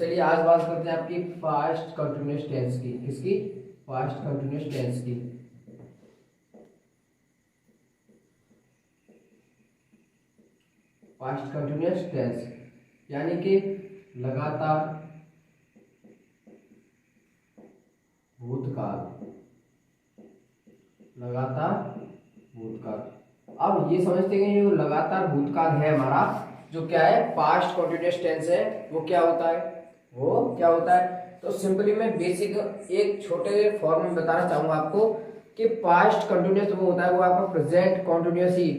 चलिए आज बात करते हैं आपकी पास्ट कंटिन्यूअस टेंस की। किसकी? पास्ट कंटिन्यूअस टेंस की। पास्ट कंटिन्यूअस टेंस यानी कि लगातार भूतकाल। लगातार भूतकाल। अब ये समझते हैं कि जो लगातार भूतकाल है हमारा, जो क्या है पास्ट कंटिन्यूअस टेंस है, वो क्या होता है? वो क्या होता है? तो सिंपली मैं बेसिक एक छोटे फॉर्म में बताना चाहूंगा आपको कि पास्ट कंटिन्यूअस वो होता है, वो आपका प्रेजेंट कंटिन्यूअस ही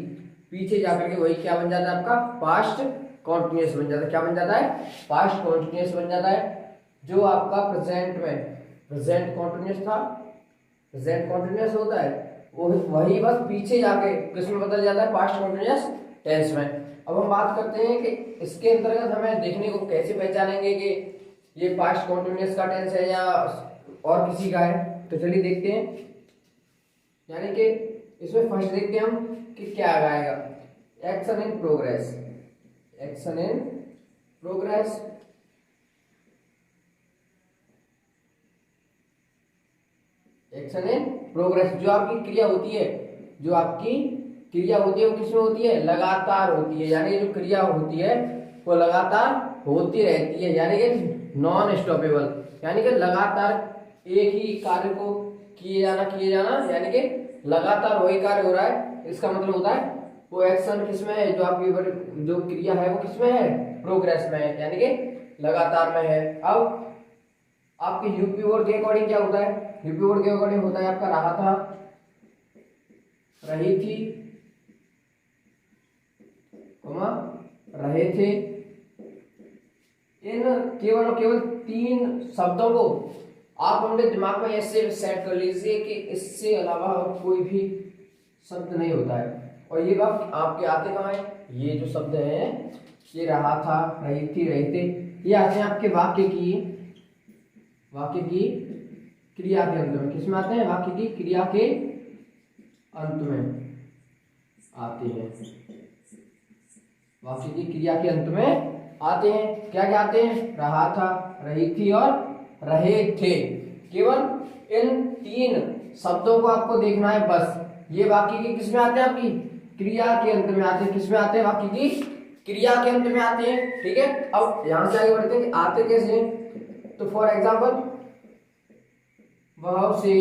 पीछे जाकर के वही क्या बन जाता है? आपका पास्ट कंटिन्यूअस बन जाता है। क्या बन जाता है? पास्ट कंटिन्यूअस बन जाता है। जो आपका प्रेजेंट में प्रेजेंट कंटिन्यूअस था, प्रेजेंट कंटिन्यूअस होता है, वो वही बस पीछे जाके किसमें बदल जाता है? पास्ट कंटिन्यूअस टेंस में। अब हम बात करते हैं कि इसके अंतर्गत हमें देखने को कैसे पहचानेंगे कि ये पास्ट कंटिन्यूअस का टेंस है या और किसी का है। तो चलिए देखते हैं। यानी कि इसमें फर्स्ट देखते हैं हम कि क्या आएगा। Action in progress. Action in progress. Action in progress जो आपकी क्रिया होती है, जो आपकी क्रिया होती है वो किसमें होती है? लगातार होती है। यानी जो क्रिया होती है वो लगातार होती रहती है, यानी कि नॉन स्टॉपेबल। यानी कि लगातार एक ही कार्य को किए जाना, यानी कि लगातार वही कार्य हो रहा है। इसका मतलब होता है वो एक्शन किसमें है? जो आपकी जो क्रिया है वो किसमें है? प्रोग्रेस में है, यानी कि लगातार में है। अब आपके यूपी बोर्ड के अकॉर्डिंग क्या होता है? यूपी बोर्ड के अकॉर्डिंग होता है आपका रहा था, रही थी, रहे थे। इन केवल और केवल 3 शब्दों को आप अपने दिमाग में ऐसे सेट कर लीजिए कि इससे अलावा और कोई भी शब्द नहीं होता है। और ये वाक्य आपके आते कहाँ है? ये जो शब्द हैं, ये रहा था, रही थी, रहे थे, ये आते हैं आपके वाक्य की क्रिया के अंत में। किसमें आते हैं? वाक्य की क्रिया के अंत में आते हैं। वाक्य की क्रिया के अंत में आते हैं। क्या क्या आते हैं? रहा था, रही थी और रहे थे। केवल इन 3 शब्दों को आपको देखना है बस। ये वाक्य की किसमें आते हैं? आपकी क्रिया के अंत में आते हैं। किसमें आते हैं? वाक्य की क्रिया के अंत में आते हैं। ठीक है। अब यहां से आगे बढ़ते हैं कि आते कैसे हैं। तो फॉर एग्जाम्पल, वह उसे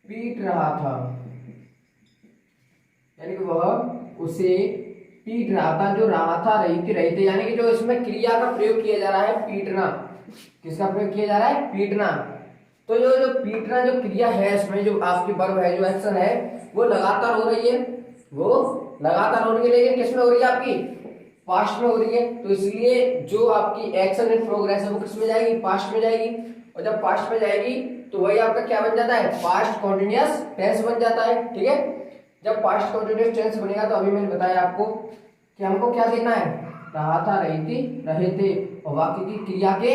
पीट रहा था, यानी कि वह उसे पीट रहा था। जो रहा था, रही थी, रहे थे, यानी कि जो इसमें क्रिया का प्रयोग किया जा रहा है पीटना। किसका प्रयोग किया जा रहा है? पीटना। तो जो पीटना जो क्रिया है, इसमें जो आपकी वर्ब है, जो एक्शन है, वो लगातार हो रही है। वो लगातार हो रही है, लेकिन किसमें हो रही है? आपकी पास्ट में हो रही है। तो इसलिए जो आपकी एक्शन इन प्रोग्रेस है वो किसमें जाएगी? पास्ट में जाएगी। और जब पास्ट में जाएगी तो वही आपका क्या बन जाता है? पास्ट कंटिन्यूअस टेंस बन जाता है। ठीक है। जब पास्ट कंटिन्यूअस टेंस बनेगा तो अभी मैंने बताया आपको कि हमको क्या देखना है? रहा था, रही थी, रहे थे, और वाक्य की क्रिया के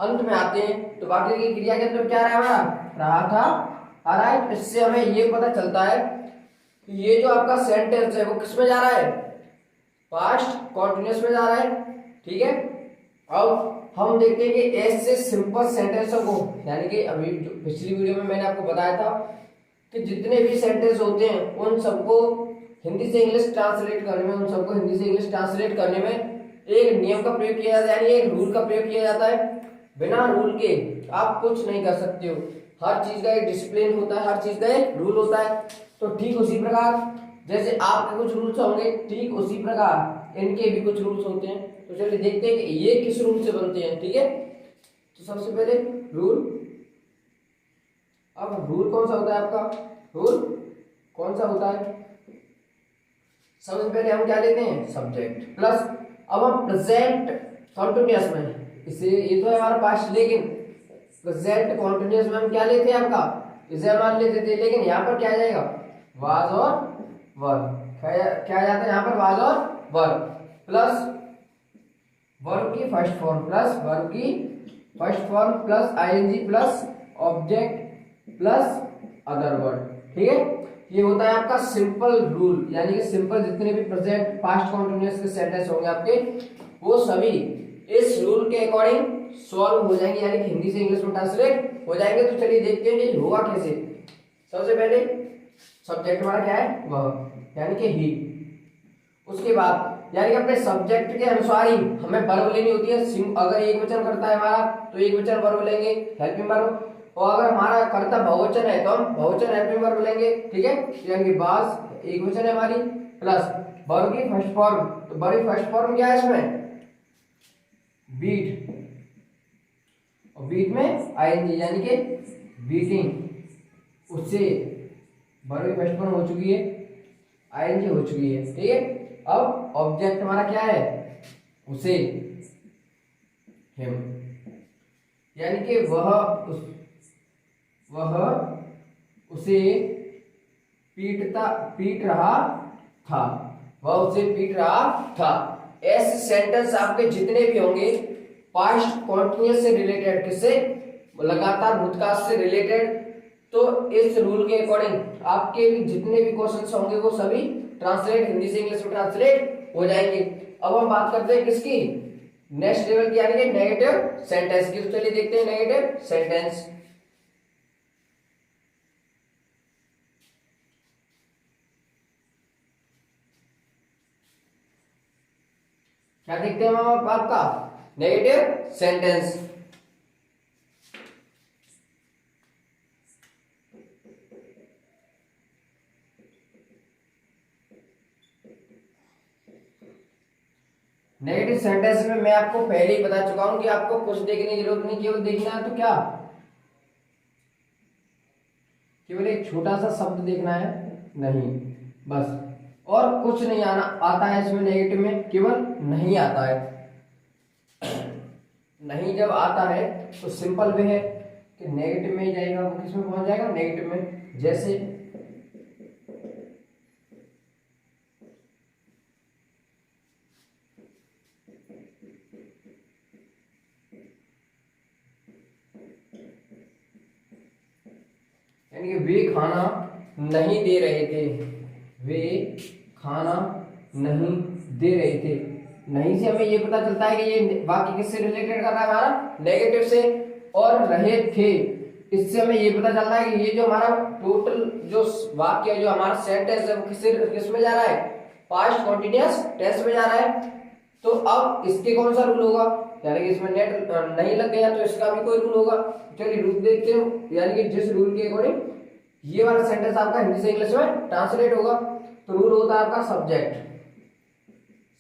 अंत में आते हैं। तो वाक्य की क्रिया के अंत में क्या रहा है हमारा? रहा था, आ रहा है। इससे हमें ये पता चलता है कि ये जो आपका सेंटेंस है वो किसमें जा रहा है? पास्ट कंटिन्यूअस में जा रहा है। ठीक है। अब हम देखते हैं कि ऐसे सिंपल सेंटेंसों को, यानी कि अभी जो पिछली वीडियो में मैंने आपको बताया था कि जितने भी सेंटेंस होते हैं उन सबको हिंदी से इंग्लिश ट्रांसलेट करने में, एक नियम का प्रयोग किया जाता है, यानी एक रूल का प्रयोग किया जाता है। बिना रूल के आप कुछ नहीं कर सकते हो। हर चीज का एक डिसिप्लिन होता है, हर चीज का एक रूल होता है। तो ठीक उसी प्रकार जैसे आपके कुछ रूल्स होंगे, ठीक उसी प्रकार इनके भी कुछ रूल्स होते हैं। तो चलिए देखते हैं कि ये किस रूल से बनते हैं। ठीक है। तो सबसे पहले रूल। अब रूल कौन सा होता है आपका? रूल कौन सा होता है? सबसे पहले हम क्या लेते हैं? Subject plus. अब हम प्रेजेंट कंटिन्यूअस में, इसे ये तो है हमारा पास्ट, लेकिन प्रेजेंट कंटिन्यूअस में हम क्या लेते हैं? आपका इसे हम लेते थे, लेकिन यहाँ पर क्या आ जाएगा? वाज और वर्ब। क्या आ जाता है यहाँ पर? वाज और वर्ब प्लस वर्ब की फर्स्ट फॉर्म, प्लस वर्ब की first form, plus ING, plus object, plus other word. ठीक है। ये होता है आपका सिंपल रूल, यानी कि सिंपल जितने भी प्रेजेंट पास्ट कंटिन्यूअस के सेंटेंस होंगे आपके, वो सभी इस रूल के अकॉर्डिंग सॉल्व हो जाएंगे, यानी कि हिंदी से इंग्लिश में ट्रांसलेट हो जाएंगे। तो चलिए देखते हैं कि होगा कैसे। सबसे पहले सब्जेक्ट हमारा क्या है, वह, यानी कि ही। उसके बाद यानी कि अपने सब्जेक्ट के अनुसार ही हमें वर्ब लेनी होती है। अगर एक वचन करता है हमारा तो एक वचन वर्ब लेंगे, हेल्पिंग वर्ब। और अगर हमारा कर्ता बहुवचन है तो हम बहुवचन हेल्पिंग वर्ब लेंगे, ठीक है। यानी कि बास एक वचन है हमारी, प्लस वर्ब की फर्स्ट फॉर्म। तो वर्ब की फर्स्ट फॉर्म क्या है इसमें, बीट, और बीट में आईएनजी यानी कि बीटिंग। उससे वर्ब की फर्स्ट फॉर्म हो चुकी है, आईएनजी हो चुकी है, ठीक है। अब ऑब्जेक्ट हमारा क्या है, उसे, हिम, यानी कि वह उसे पीट रहा था, वह उसे पीट रहा था। ऐसे सेंटेंस आपके जितने भी होंगे पास्ट कॉन्टिन्यूअस से रिलेटेड, किससे, लगातार भूतकाल से रिलेटेड, तो इस रूल के अकॉर्डिंग आपके भी जितने भी क्वेश्चंस होंगे वो सभी ट्रांसलेट हिंदी से इंग्लिश में ट्रांसलेट हो जाएंगे। अब हम बात करते हैं किसकी, नेक्स्ट लेवल की, यानी कि नेगेटिव सेंटेंस की। तो चलिए देखते हैं नेगेटिव सेंटेंस। क्या देखते हैं हम आपका नेगेटिव सेंटेंस। नेगेटिव सेंटेंस में मैं आपको पहले ही बता चुका हूं कि आपको कुछ देखने की जरूरत नहीं, केवल देखना है तो क्या, केवल एक छोटा सा शब्द देखना है, नहीं, बस, और कुछ नहीं आता है इसमें। नेगेटिव में केवल नहीं आता है। नहीं जब आता है तो सिंपल वे है कि नेगेटिव में ही जाएगा, वो किसमें पहुंच जाएगा, नेगेटिव में। जैसे यानी कि वे खाना नहीं दे रहे थे, वे खाना नहीं दे रहे थे। नहीं से हमें ये पता चलता है कि ये वाक्य किससे रिलेटेड कर रहा है, हमारा नेगेटिव से। और रहे थे, इससे हमें ये पता चलता है कि ये जो हमारा टोटल जो वाक्य जो हमारा सेंटेंस है वो किस में जा रहा है, पास्ट कॉन्टिन्यूअस टेंस में जा रहा है। तो अब इसके कौन सा रूल होगा, यानी कि इसमें नेट नहीं लग गया तो इसका भी कोई रूल होगा। चलिए रूल देखते हैं, यानी कि जिस रूल के अकॉर्डिंग ये वाला सेंटेंस आपका हिंदी से इंग्लिश में ट्रांसलेट होगा। तो रूल होता है आपका सब्जेक्ट,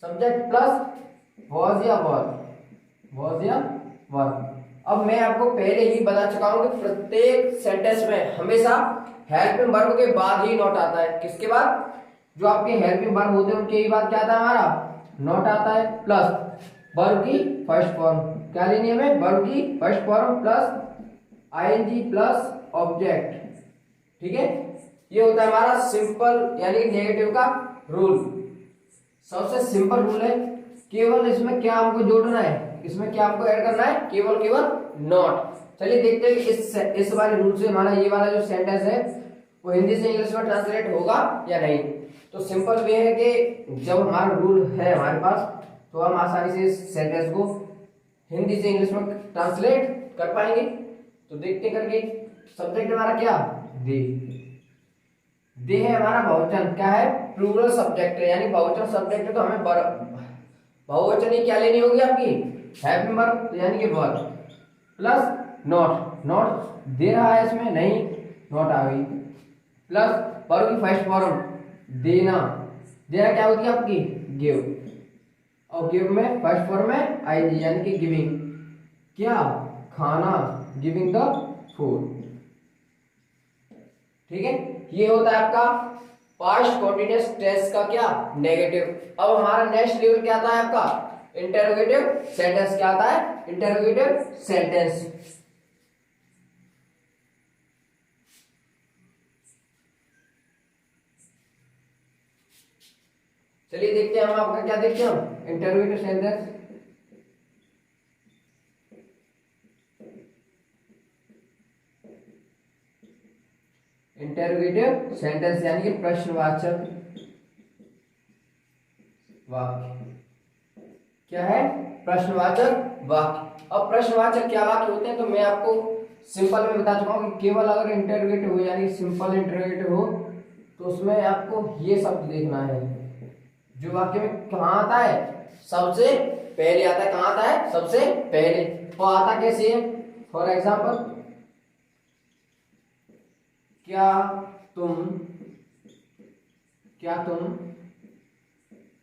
सब्जेक्ट प्लस वॉज या वर्ब। अब मैं आपको पहले ही बता चुका हूं कि प्रत्येक सेंटेंस में हमेशा हेल्पिंग वर्ब के बाद ही नॉट आता है। किसके बाद, जो आपके हेल्पिंग वर्ब होते हैं उनके ही बाद क्या आता है, हमारा नॉट आता है। प्लस वर्ब की फर्स्ट फॉर्म, क्या लेनी है हमें, वर्ब की first form plus ING plus object, ठीक है। ये होता है हमारा सिंपल यानी नेगेटिव का रूल। सबसे सिंपल रूल है, केवल इसमें क्या हमको जोड़ना है, इसमें क्या हमको ऐड करना है, केवल नॉट। चलिए देखते हैं कि इस वाले रूल से हमारा ये वाला जो सेंटेंस है वो हिंदी से इंग्लिश में ट्रांसलेट होगा या नहीं। तो सिंपल वे है कि जब हमारा रूल है हमारे पास तो हम आसानी से इस सेंटेंस को हिंदी से इंग्लिश में ट्रांसलेट कर पाएंगे। तो देखते करके, सब्जेक्ट हमारा क्या, दे। दे है हमारा बहुवचन, क्या है, प्लूरल सब्जेक्ट है, यानी बहुवचन सब्जेक्ट है। तो हमें बहुवचन ही क्या लेनी होगी आपकी, हेल्पिंग वर्ब, यानी कि वर्ब प्लस नॉट दे रहा है इसमें, नहीं, नॉट आ गई, प्लस वर्ब की फर्स्ट फॉर्म देना क्या होती है आपकी, गिव, और गिव में फर्स्ट फॉर्म में आईजी यानी कि गिविंग, क्या, खाना, गिविंग द फूड, ठीक है। ये होता है आपका पास्ट कॉन्टिन्यूअस टेंस का क्या, नेगेटिव। अब हमारा नेक्स्ट लेवल क्या आता है आपका, इंटरोगेटिव सेंटेंस। क्या आता है, इंटरोगेटिव सेंटेंस। चलिए देखते हैं हम आपका क्या देखते हैं हम, इंटरोगेटिव सेंटेंस। इंटरोगेटिव सेंटेंस यानी कि प्रश्नवाचक वाक्य। क्या है, प्रश्नवाचक वाक्य। अब प्रश्नवाचक क्या वाक्य होते हैं तो मैं आपको सिंपल में बता चुका हूँ कि केवल अगर इंटरोगेटिव हो यानी सिंपल इंटरोगेटिव हो तो उसमें आपको ये शब्द देखना है जो वाक्य में कहाँ आता है, सबसे पहले आता है। कहाँ आता है, सबसे पहले। तो आता कैसे है, फॉर एग्जाम्पल, क्या तुम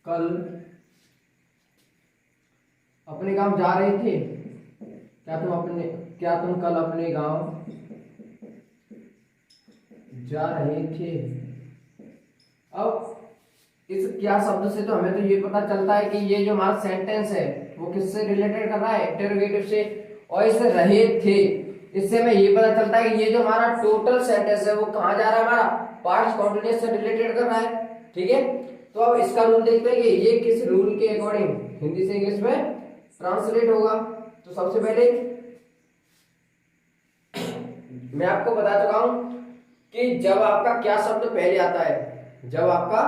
कल अपने गांव जा रहे थे, क्या तुम कल अपने गांव जा रहे थे। अब इस क्या शब्द से तो हमें तो ये पता चलता है कि ये जो हमारा सेंटेंस है वो किससे रिलेटेड कर रहा है, इंटरोगेटिव से। और इस रहे थे, इससे हमें ये पता चलता है कि ये जो हमारा टोटल सेंटेंस है वो कहाँ जा रहा है, हमारा पास्ट कॉन्टिन्यूअस से रिलेटेड कर रहा है। ठीक है, तो अब इसका रूल देखते हैं कि ये किस रूल के अकॉर्डिंग हिंदी से इंग्लिश में ट्रांसलेट होगा। तो सबसे पहले मैं आपको बता चुका हूं कि जब आपका क्या शब्द पहले आता है, जब आपका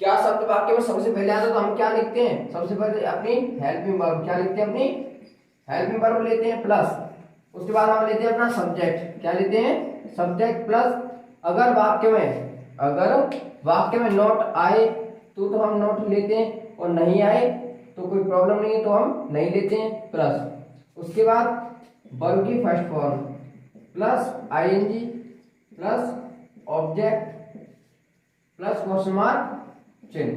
क्या शब्द वाक्य में सबसे पहले आता है तो हम क्या लिखते हैं, सबसे पहले अपनी हेल्पिंग वर्ब क्या लिखते हैं, अपनी हेल्पिंग वर्ब लेते हैं प्लस, उसके बाद हम लेते हैं अपना सब्जेक्ट, क्या लेते हैं, सब्जेक्ट प्लस। अगर वाक्य में नॉट आए तो हम नॉट लेते हैं, और नहीं आए तो कोई प्रॉब्लम नहीं है तो हम नहीं लेते हैं, प्लस। उसके बाद वर्ब की first form plus ING plus object plus question mark चिन्ह।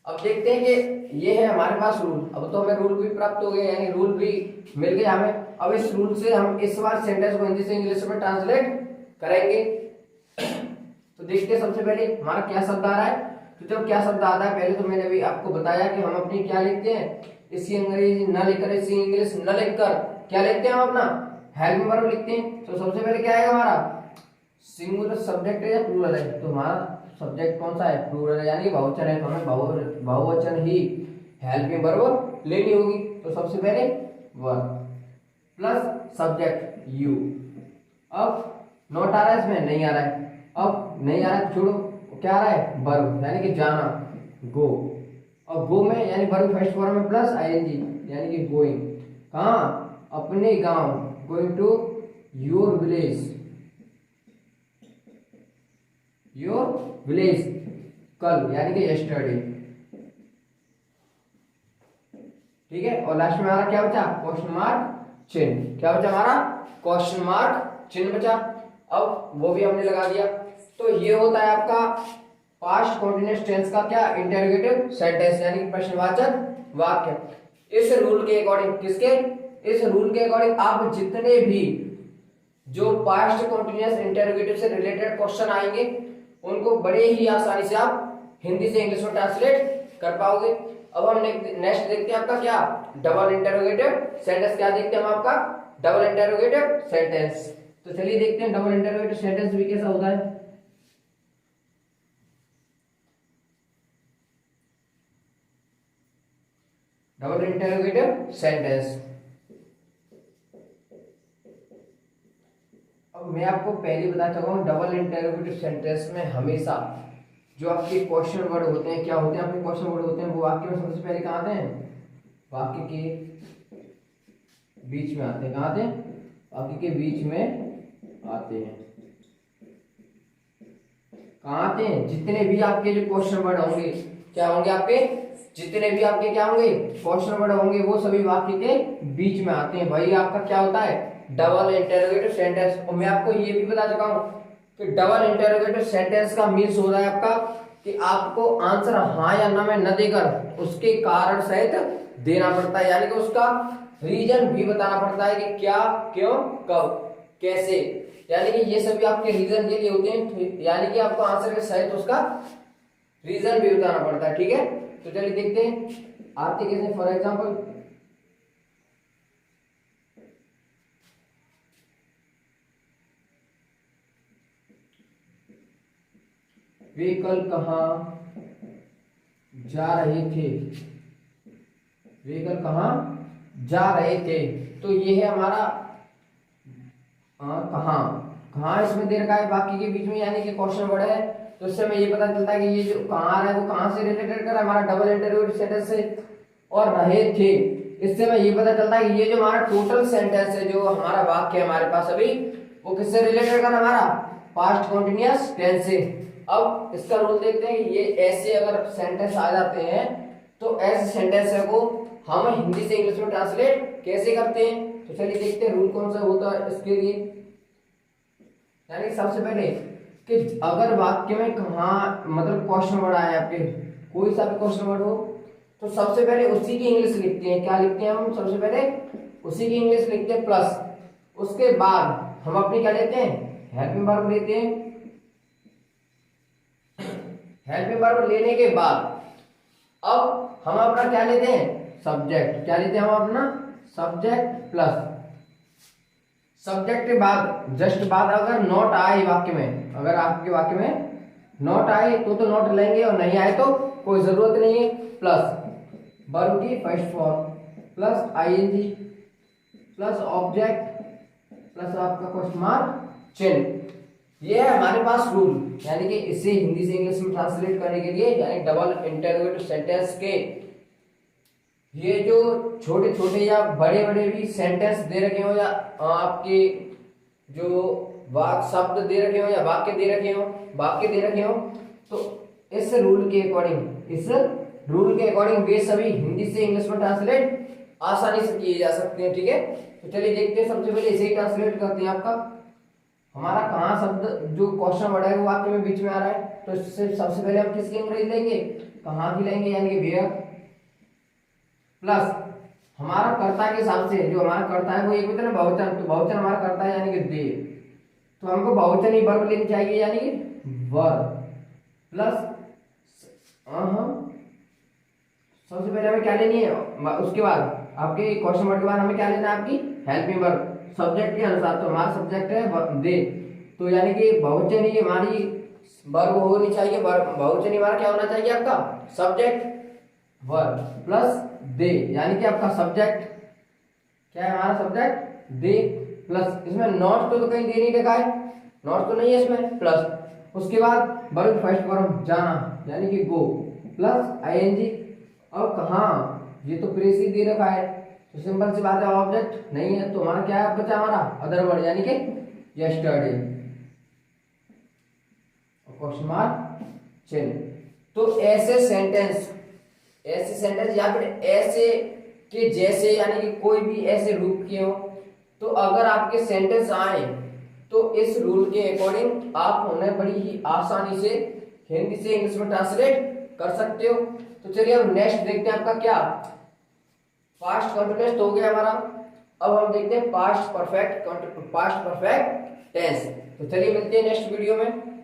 अब देखते हैं कि ये है हमारे पास रूल। अब तो हमें रूल भी प्राप्त हो गए, यानी रूल भी मिल गया हमें। अब इस रूल से हम इस बार सेंटेंस को हिंदी से इंग्लिश में ट्रांसलेट करेंगे। तो देखते हैं सबसे पहले हमारा क्या शब्द आ रहा है। तो जब क्या शब्द आता है, पहले तो मैंने अभी आपको बताया कि हम अपनी क्या लिखते हैं, इसी अंग्रेजी न लिखकर, इसी इंग्लिश न लिखकर क्या लिखते हैं, हम अपना हेल्पिंग वर्ब लिखते हैं। तो सबसे पहले क्या आएगा हमारा, सिंगुलर सब्जेक्ट है या प्लूरल है, तो हमारा सब्जेक्ट कौन सा है, प्लूरल है, यानी बहुवचन है, तो हमें बहुवचन ही हेल्पिंग वर्ब लेनी होगी। तो सबसे पहले वर्ब प्लस सब्जेक्ट यू। अब नॉट आ रहा है, इसमें नहीं आ रहा है, अब नहीं आ रहा है छोड़ो, क्या आ रहा है, वर्ब यानी कि जाना, गो। और गो में यानी वर्ब फर्स्ट फॉर्म में प्लस आईएनजी यानी कि गोइंग, कहाँ, अपने गांव, गोइंग टू योर विलेज, कल यानी कि यस्टरडे। ठीक है, और लास्ट में हमारा क्या बचा, क्वेश्चन मार्क चिन्ह। क्या बचा हमारा, क्वेश्चन मार्क चिन्ह बचा। अब वो भी हमने लगा दिया। तो ये होता है आपका पास्ट कॉन्टिन्यूअस टेंस का क्या, इंटरोगेटिव सेंटेंस यानी कि प्रश्नवाचक वाक्य। इस रूल के अकॉर्डिंग, किसके, इस रूल के अकॉर्डिंग आप जितने भी जो पास्ट कॉन्टिन्यूअस इंटरोगेटिव से रिलेटेड क्वेश्चन आएंगे उनको बड़े ही आसानी से आप हिंदी से इंग्लिश में ट्रांसलेट कर पाओगे। अब हम नेक्स्ट देखते हैं आपका क्या, डबल इंटरोगेटिव सेंटेंस। क्या देखते हैं हम आपका, डबल इंटरोगेटिव सेंटेंस। तो चलिए देखते हैं डबल इंटरोगेटिव सेंटेंस भी कैसा होता है। डबल इंटरोगेटिव सेंटेंस, अब मैं आपको पहले बता चुका हूं, डबल इंटरोगेटिव सेंटेंस में हमेशा जो आपके क्वेश्चन वर्ड होते हैं, क्या होते हैं आपके क्वेश्चन वर्ड होते हैं, वो वाक्य में सबसे पहले कहाँ आते हैं, वाक्य के बीच में आते हैं। कहाँ आते हैं, वाक्य के बीच में आते हैं। कहाँ आते हैं, जितने भी आपके जो क्वेश्चन वर्ड होंगे, क्या होंगे आपके, जितने भी आपके क्या होंगे क्वेश्चन वर्ड होंगे, वो सभी वाक्य के बीच में आते हैं। वही आपका क्या होता है, डबल इंटरोगेटिव सेंटेंस। और मैं आपको ये भी बता चुका हूं कि डबल इंटरोगेटिव सेंटेंस का मीन्स हो रहा है आपका कि आपको आंसर हाँ या ना में न देकर उसके कारण सहित देना पड़ता है, यानी कि उसका रीजन भी बताना पड़ता है कि क्या, क्यों, कब, कैसे, यानी कि ये सभी आपके रीजन के लिए होते हैं। यानी कि आपको आंसर के सहित उसका रीजन भी बताना पड़ता है। ठीक है, तो चलिए देखते हैं आते कैसे। फॉर एग्जाम्पल, वे कल कहाँ जा रहे थे, वे कल कहाँ जा रहे थे। तो ये है हमारा कहाँ, कहाँ इसमें दे रखा है बाकी के बीच में, यानी कि क्वेश्चन वर्ड है। तो इससे हमें ये पता चलता है कि ये जो कहाँ आ रहा है वो कहाँ से रिलेटेड कर रहा है, हमारा डबल इंटरोगेटिव सेंटेंस से। और रहे थे। इससे हमें ये पता चलता है कि ये जो हमारा टोटल सेंटेंस है, जो हमारा वाक्य है हमारे पास अभी, वो किससे रिलेटेड है, हमारा पास्ट कॉन्टिन्यूअस टेंस से। अब इसका रूल देखते हैं कि ये ऐसे अगर सेंटेंस आ जाते हैं तो ऐसे सेंटेंस को हम हिंदी से इंग्लिश में ट्रांसलेट कैसे करते हैं। तो चलिए देखते हैं रूल कौन सा होता है इसके लिए। यानी सबसे पहले कि अगर वाक्य में कहाँ मतलब क्वेश्चन वर्ड आए आपके, कोई सा भी क्वेश्चन वर्ड हो, तो सबसे पहले उसी की इंग्लिश लिखते हैं। क्या लिखते हैं हम, सबसे पहले उसी की इंग्लिश लिखते हैं प्लस उसके बाद हम अपनी क्या लेते हैं, हेल्पिंग वर्ब लेते हैं। हेल्पिंग वर्ब लेने के बाद अब हम अपना क्या लेते हैं, सब्जेक्ट। क्या लेते हैं हम अपना, सब्जेक्ट प्लस सब्जेक्ट के बाद जस्ट बाद अगर नॉट आए वाक्य में, अगर आपके वाक्य में नॉट आए तो नॉट लेंगे, और नहीं आए तो कोई जरूरत नहीं है। प्लस वर्ब की first form plus ING plus object plus आपका क्वेश्चन मार्क चिन्ह। ये है हमारे पास रूल। यानी कि इसे हिंदी से इंग्लिश में ट्रांसलेट करने के लिए, यानी डबल इंटरोगेटिव सेंटेंस के ये जो छोटे छोटे या बड़े बड़े भी सेंटेंस दे रखे हो, या आपके जो वाक्य शब्द दे रखे हो या वाक्य दे रखे हो, तो इस रूल के अकॉर्डिंग वे सभी हिंदी से इंग्लिश में ट्रांसलेट आसानी से किए जा सकते हैं। ठीक है, तो चलिए देखते हैं। सबसे पहले इसे ही ट्रांसलेट करते हैं। आपका हमारा कहाँ शब्द जो क्वेश्चन वर्ड है वो वाक्य में बीच में आ रहा है, तो इससे सबसे पहले हम किसकी अंग्रेजी लेंगे, कहाँ की लेंगे, यानी कि वेयर प्लस हमारा कर्ता के हिसाब से, जो हमारा कर्ता है वो एक होता है बहुवचन, तो बहुवचन हमारा कर्ता है यानी कि दे, तो हमको बहुवचन ही वर्ब लेनी चाहिए, यानी कि वर्ब प्लस सबसे पहले हमें क्या लेनी है, उसके बाद आपके क्वेश्चन वर्ड के बाद हमें क्या लेना है, आपकी हेल्पिंग वर्ब सब्जेक्ट के अनुसार। तो हमारा सब्जेक्ट है दे, तो यानी कि बहुवचन ही हमारी वर्ब होनी चाहिए। बहुवचन हमारा क्या होना चाहिए, आपका सब्जेक्ट वर्ब प्लस दे, यानी कि आपका सब्जेक्ट क्या है, हमारा सब्जेक्ट दे प्लस इसमें नॉट तो कहीं दे नहीं लिखा है, नॉट तो नहीं है इसमें, प्लस उसके बाद वर्ब फर्स्ट फॉर्म जाना यानी कि गो प्लस आईएनजी। और कहाँ, ये तो प्रेस ही दे रखा है, तो सिंपल सी बात है ऑब्जेक्ट नहीं है, तो हमारा क्या बचा, हमारा अदर वर्ड यानी कि यस्टरडे क्वेश्चन मार्क चिन्ह। तो ऐसे सेंटेंस या फिर ऐसे के जैसे, यानी कि कोई भी ऐसे रूप के हो, तो अगर आपके सेंटेंस आए तो इस रूल के अकॉर्डिंग आप उन्हें बड़ी ही आसानी से हिंदी से इंग्लिश में ट्रांसलेट कर सकते हो। तो चलिए अब नेक्स्ट देखते हैं आपका क्या, पास्ट कंटिन्यूअस तो हो गया हमारा। अब हम देखते हैं पास्ट परफेक्ट टेंस। तो चलिए मिलते हैं नेक्स्ट वीडियो में।